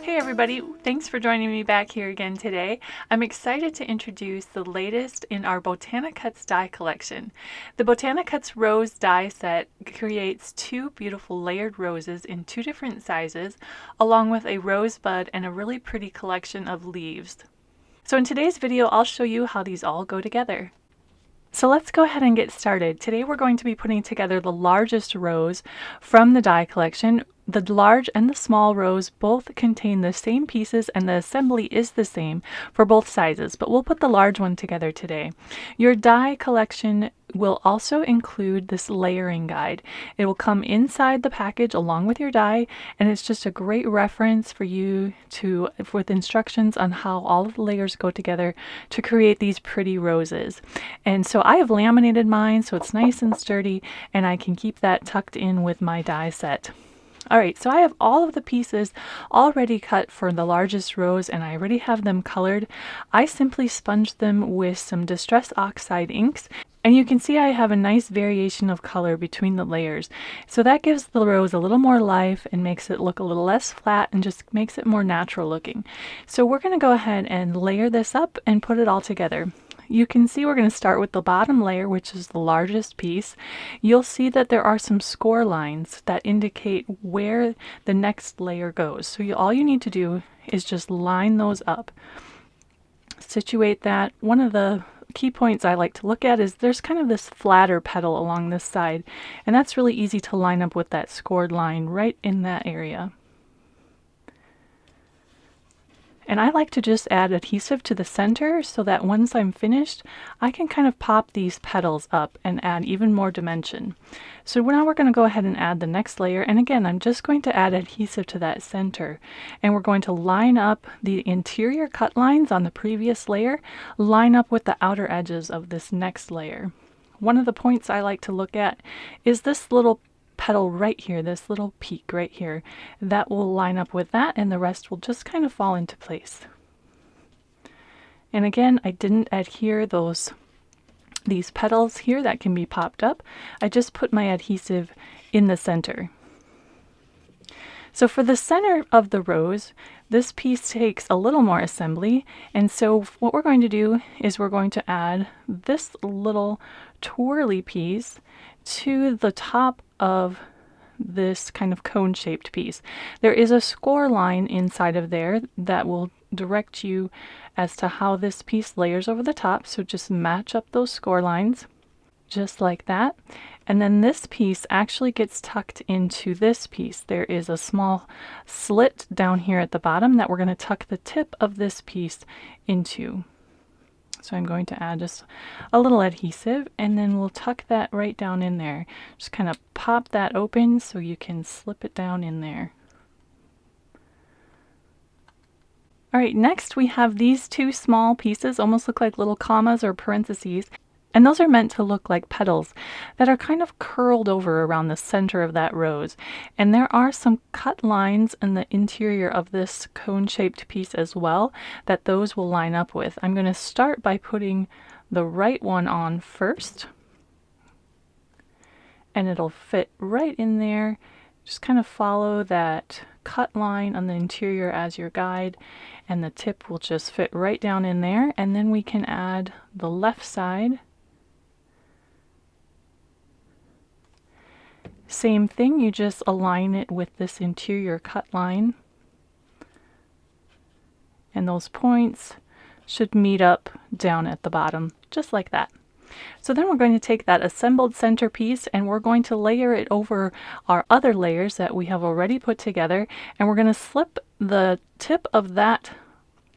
Hey everybody, thanks for joining me back here again today. I'm excited to introduce the latest in our BotaniCuts die collection. The BotaniCuts Rose die set creates two beautiful layered roses in two different sizes, along with a rosebud and a really pretty collection of leaves. So in today's video, I'll show you how these all go together. So let's go ahead and get started. Today we're going to be putting together the largest rose from the die collection. The large and the small rose both contain the same pieces and the assembly is the same for both sizes, but we'll put the large one together today. Your die collection will also include this layering guide. It will come inside the package along with your die, and it's just a great reference for you with instructions on how all of the layers go together to create these pretty roses. And so I have laminated mine so it's nice and sturdy, and I can keep that tucked in with my die set. Alright, so I have all of the pieces already cut for the largest rose and I already have them colored. I simply sponged them with some Distress Oxide inks, and you can see I have a nice variation of color between the layers. So that gives the rose a little more life and makes it look a little less flat and just makes it more natural looking. So we're going to go ahead and layer this up and put it all together. You can see we're going to start with the bottom layer, which is the largest piece. You'll see that there are some score lines that indicate where the next layer goes. So all you need to do is just line those up. Situate that. One of the key points I like to look at is there's kind of this flatter petal along this side, and that's really easy to line up with that scored line right in that area. And I like to just add adhesive to the center so that once I'm finished, I can kind of pop these petals up and add even more dimension. So now we're going to go ahead and add the next layer. And again, I'm just going to add adhesive to that center. And we're going to line up the interior cut lines on the previous layer, line up with the outer edges of this next layer. One of the points I like to look at is this little petal right here, this little peak right here. That will line up with that, and the rest will just kind of fall into place. And again, I didn't adhere these petals here that can be popped up. I just put my adhesive in the center. So for the center of the rose, this piece takes a little more assembly, and so what we're going to do is we're going to add this little twirly piece to the top of this kind of cone-shaped piece. There is a score line inside of there that will direct you as to how this piece layers over the top, so just match up those score lines just like that. And then this piece actually gets tucked into this piece. There is a small slit down here at the bottom that we're going to tuck the tip of this piece into. So I'm going to add just a little adhesive, and then we'll tuck that right down in there. Just kind of pop that open so you can slip it down in there. Alright, next we have these two small pieces, almost look like little commas or parentheses. And those are meant to look like petals that are kind of curled over around the center of that rose. And there are some cut lines in the interior of this cone-shaped piece as well that those will line up with. I'm going to start by putting the right one on first. And it'll fit right in there. Just kind of follow that cut line on the interior as your guide, and the tip will just fit right down in there. And then we can add the left side. Same thing, you just align it with this interior cut line. And those points should meet up down at the bottom, just like that. So then we're going to take that assembled centerpiece and we're going to layer it over our other layers that we have already put together. And we're going to slip the tip of that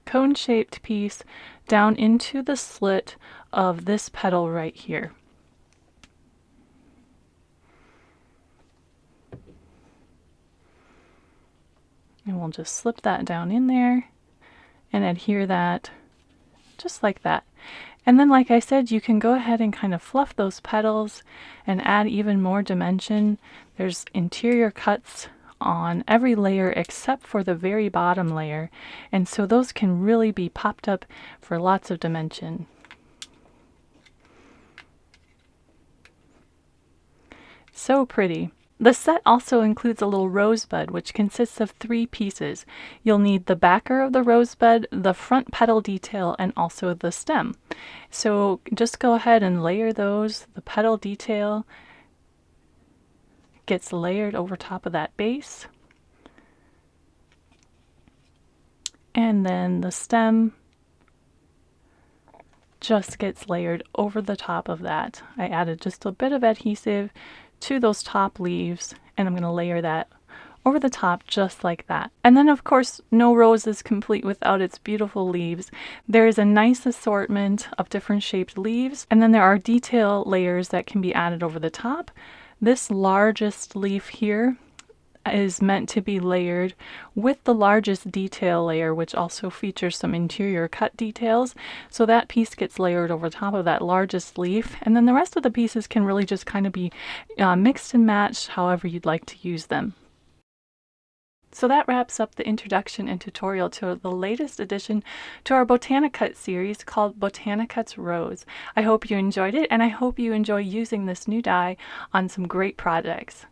cone-shaped piece down into the slit of this petal right here. And we'll just slip that down in there and adhere that just like that. And then, like I said, you can go ahead and kind of fluff those petals and add even more dimension. There's interior cuts on every layer except for the very bottom layer, and so those can really be popped up for lots of dimension. So pretty. The set also includes a little rosebud, which consists of 3 pieces. You'll need the backer of the rosebud, the front petal detail, and also the stem. So just go ahead and layer those. The petal detail gets layered over top of that base. And then the stem just gets layered over the top of that. I added just a bit of adhesive to those top leaves, and I'm going to layer that over the top just like that. And then of course, no rose is complete without its beautiful leaves. There is a nice assortment of different shaped leaves, and then there are detail layers that can be added over the top. This largest leaf here is meant to be layered with the largest detail layer, which also features some interior cut details. So that piece gets layered over top of that largest leaf, and then the rest of the pieces can really just kind of be mixed and matched however you'd like to use them. So that wraps up the introduction and tutorial to the latest addition to our BotaniCuts series called BotaniCuts Rose. I hope you enjoyed it, and I hope you enjoy using this new dye on some great projects.